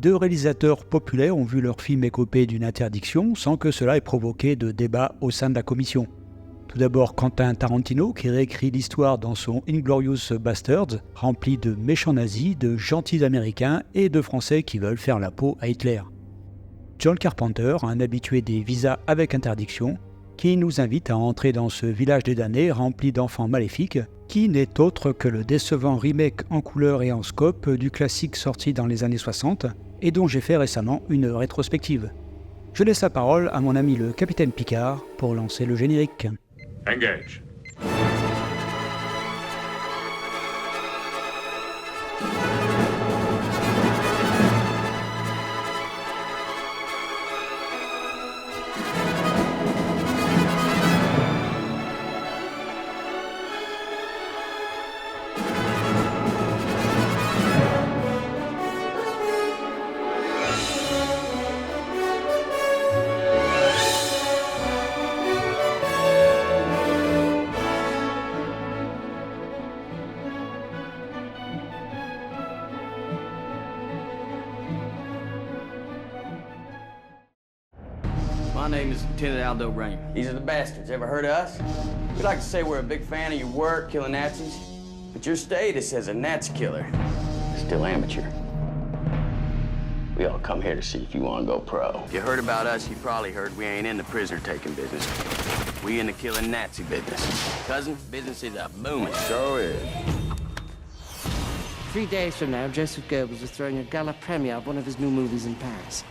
Deux réalisateurs populaires ont vu leur film écoper d'une interdiction sans que cela ait provoqué de débat au sein de la commission. Tout d'abord Quentin Tarantino qui réécrit l'histoire dans son Inglourious Basterds, rempli de méchants nazis, de gentils américains et de français qui veulent faire la peau à Hitler. John Carpenter, un habitué des visas avec interdiction, qui nous invite à entrer dans ce village des damnés rempli d'enfants maléfiques, qui n'est autre que le décevant remake en couleur et en scope du classique sorti dans les années 60 et dont j'ai fait récemment une rétrospective. Je laisse la parole à mon ami le capitaine Picard pour lancer le générique. Engage. My name is Lieutenant Aldo Rain. These are the bastards. Ever heard of us? We like to say we're a big fan of your work, killing Nazis. But your status as a Nazi killer is still amateur. We all come here to see if you want to go pro. If you heard about us, you probably heard we ain't in the prisoner-taking business. We in the killing Nazi business. Cousin, business is a booming. So is. 3 days from now, Joseph Goebbels is throwing a gala premiere of one of his new movies in Paris.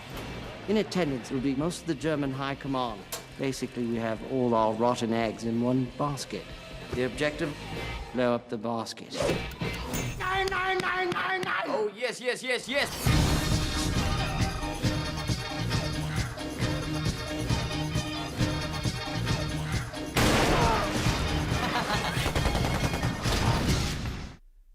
In attendance will be most of the German High Command. Basically, we have all our rotten eggs in one basket. The objective, blow up the basket. Nine, nine, nine, nine, nine. Oh, yes, yes, yes, yes.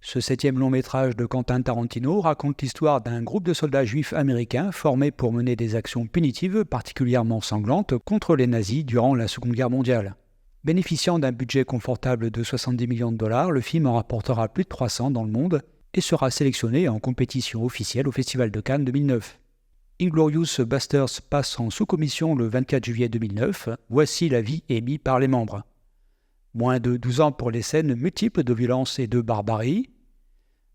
Ce 7e long métrage de Quentin Tarantino raconte l'histoire d'un groupe de soldats juifs américains formés pour mener des actions punitives particulièrement sanglantes contre les nazis durant la Seconde Guerre mondiale. Bénéficiant d'un budget confortable de 70 millions de dollars, le film en rapportera plus de 300 dans le monde et sera sélectionné en compétition officielle au Festival de Cannes 2009. Inglourious Basterds passe en sous-commission le 24 juillet 2009. Voici l'avis émis par les membres. Moins de 12 ans pour les scènes multiples de violence et de barbarie.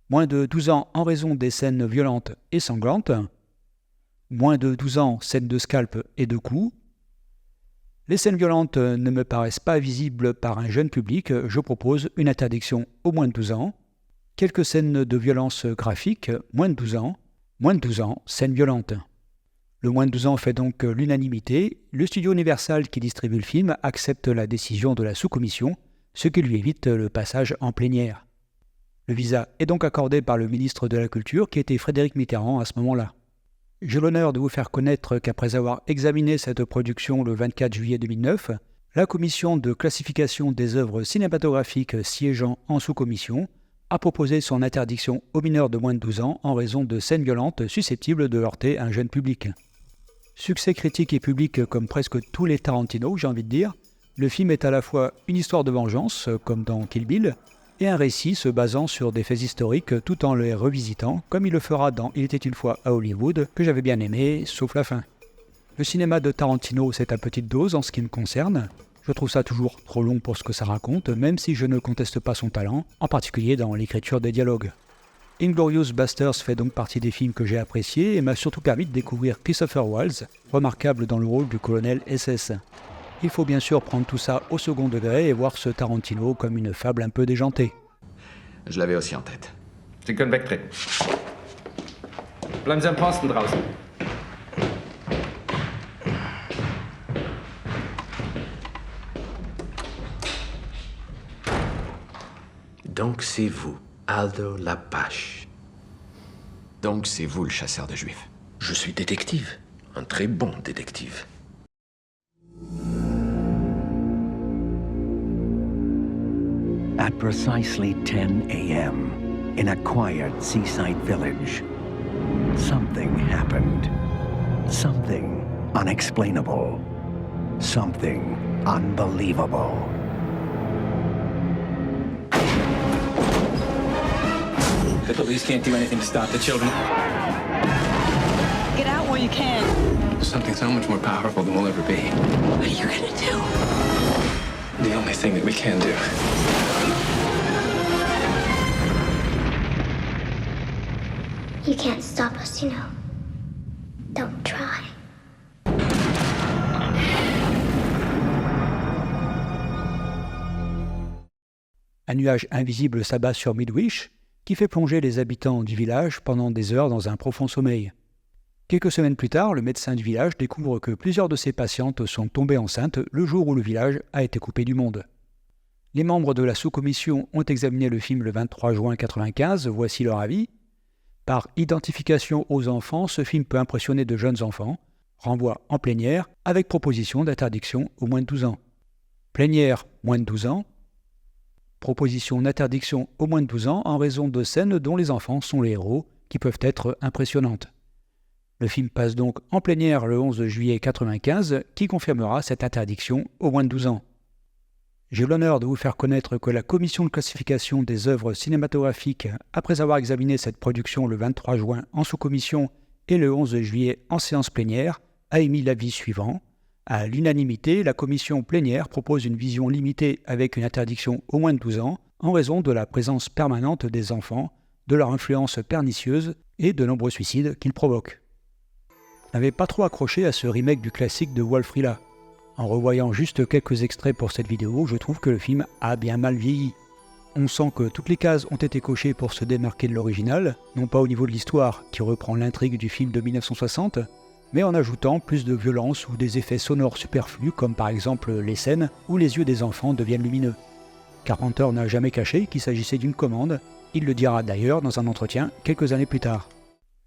Moins de 12 ans en raison des scènes violentes et sanglantes. Moins de 12 ans, scènes de scalp et de coups. Les scènes violentes ne me paraissent pas visibles par un jeune public, je propose une interdiction au moins de 12 ans. Quelques scènes de violence graphique, moins de 12 ans. Moins de 12 ans, scènes violentes. Le moins de 12 ans fait donc l'unanimité. Le studio Universal qui distribue le film accepte la décision de la sous-commission, ce qui lui évite le passage en plénière. Le visa est donc accordé par le ministre de la Culture, qui était Frédéric Mitterrand à ce moment-là. J'ai l'honneur de vous faire connaître qu'après avoir examiné cette production le 24 juillet 2009, la commission de classification des œuvres cinématographiques siégeant en sous-commission a proposé son interdiction aux mineurs de moins de 12 ans en raison de scènes violentes susceptibles de heurter un jeune public. Succès critique et public comme presque tous les Tarantino, j'ai envie de dire, le film est à la fois une histoire de vengeance, comme dans Kill Bill, et un récit se basant sur des faits historiques tout en les revisitant, comme il le fera dans Il était une fois à Hollywood, que j'avais bien aimé, sauf la fin. Le cinéma de Tarantino, c'est à petite dose en ce qui me concerne. Je trouve ça toujours trop long pour ce que ça raconte, même si je ne conteste pas son talent, en particulier dans l'écriture des dialogues. Inglourious Basterds fait donc partie des films que j'ai appréciés et m'a surtout permis de découvrir Christopher Waltz, remarquable dans le rôle du colonel SS. Il faut bien sûr prendre tout ça au second degré et voir ce Tarantino comme une fable un peu déjantée. Je l'avais aussi en tête. Sie können wegtreten. Bleiben Sie am Posten draußen. Donc c'est vous, Aldo Lapache. Donc c'est vous le chasseur de juifs. Je suis détective. Un très bon détective. At precisely 10 a.m., in a quiet seaside village, something happened. Something unexplainable. Something unbelievable. The police can't do anything to stop the children. Get out while you can. There's something so much more powerful than we'll ever be. What are you gonna do? The only thing that we can do. You can't stop us, you know. Don't try. Un nuage invisible s'abat sur Midwich, qui fait plonger les habitants du village pendant des heures dans un profond sommeil. Quelques semaines plus tard, le médecin du village découvre que plusieurs de ses patientes sont tombées enceintes le jour où le village a été coupé du monde. Les membres de la sous-commission ont examiné le film le 23 juin 1995, voici leur avis. Par identification aux enfants, ce film peut impressionner de jeunes enfants, renvoie en plénière avec proposition d'interdiction aux moins de 12 ans. Plénière, moins de 12 ans. Proposition d'interdiction aux moins de 12 ans en raison de scènes dont les enfants sont les héros qui peuvent être impressionnantes. Le film passe donc en plénière le 11 juillet 1995 qui confirmera cette interdiction aux moins de 12 ans. J'ai l'honneur de vous faire connaître que la commission de classification des œuvres cinématographiques, après avoir examiné cette production le 23 juin en sous-commission et le 11 juillet en séance plénière, a émis l'avis suivant. À l'unanimité, la commission plénière propose une vision limitée avec une interdiction aux moins de 12 ans en raison de la présence permanente des enfants, de leur influence pernicieuse et de nombreux suicides qu'ils provoquent. Je n'avais pas trop accroché à ce remake du classique de Wolf-Rilla. En revoyant juste quelques extraits pour cette vidéo, je trouve que le film a bien mal vieilli. On sent que toutes les cases ont été cochées pour se démarquer de l'original, non pas au niveau de l'histoire qui reprend l'intrigue du film de 1960, mais en ajoutant plus de violence ou des effets sonores superflus comme par exemple les scènes où les yeux des enfants deviennent lumineux. Carpenter n'a jamais caché qu'il s'agissait d'une commande, il le dira d'ailleurs dans un entretien quelques années plus tard.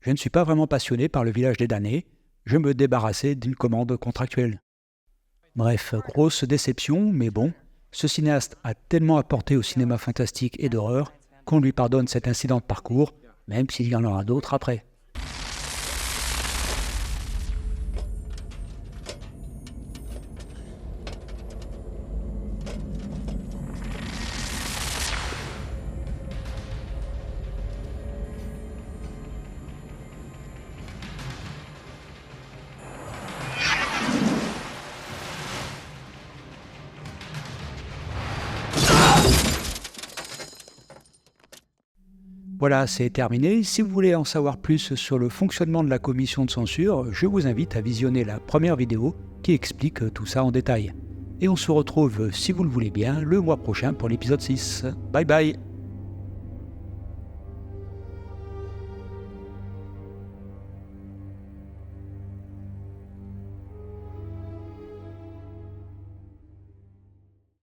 Je ne suis pas vraiment passionné par le village des damnés, je me débarrassais d'une commande contractuelle. Bref, grosse déception, mais bon, ce cinéaste a tellement apporté au cinéma fantastique et d'horreur qu'on lui pardonne cet incident de parcours, même s'il y en aura d'autres après. Voilà, c'est terminé. Si vous voulez en savoir plus sur le fonctionnement de la commission de censure, je vous invite à visionner la première vidéo qui explique tout ça en détail. Et on se retrouve, si vous le voulez bien, le mois prochain pour l'épisode 6. Bye bye!